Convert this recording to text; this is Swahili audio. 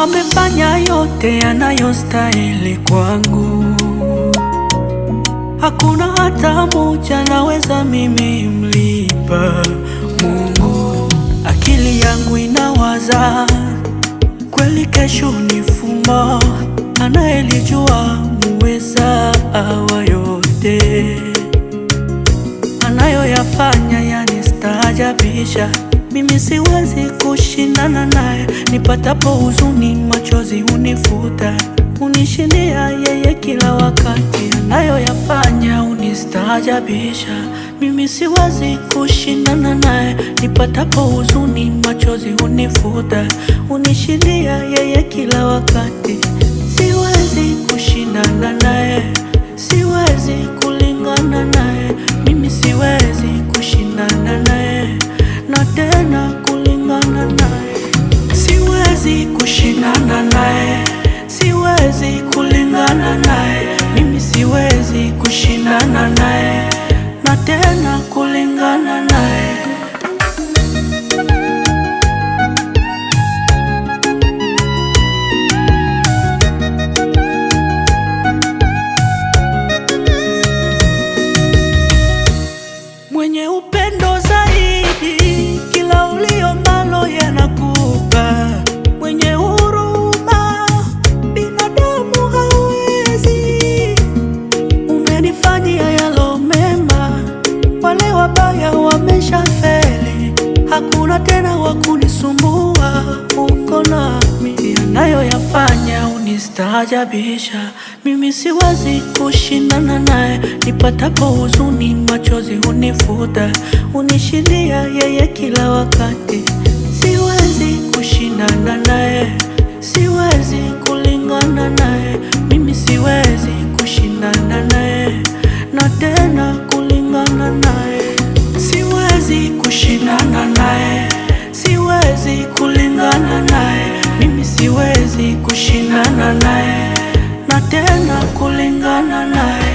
Amefanya yote yanayostahili kwangu, hakuna hata moja naweza mimi mlipa Mungu. Akili yangu inawaza kweli kesho ni fumbo, anayelijua muweza wa yote. Anayoyafanya yanistaajabisha, mimi siwezi kushindana naye. Nipatapo huzuni machozi unifuta, unishindia yeye kila wakati. Anayoyafanya unistaajabisha, mimi siwezi kushindana naye. Nipatapo huzuni machozi unifuta, unishindia yeye kila wakati. Siwezi kushindana naye, siwezi kulingana naye. Mimi siwezi kushindana naye na tena kulingana naye. Siwezi kushindana naye, siwezi kulingana naye. Mimi siwezi kushindana naye na tena kulingana naye. Mwenye upendo zaidi, kila uliombalo yanakupa. Mwenye huruma, binadamu hawezi. Umenifanyia yalo mema, wale wabaya wameshafeli. Hakuna tena wakunisumbua, uko nami. Anayoyafanya unistaajabisha, mimi siwezi kushindana naye. Nipatapo huzuni machozi unifuta, unishindia yeye kila wakati. Siwezi kushindana naye, siwezi kulingana naye. Mimi siwezi kushindana naye na tena kulingana naye. Siwezi kushindana naye, siwezi kulingana naye. Mimi siwezi kushindana naye na tena kulingana naye.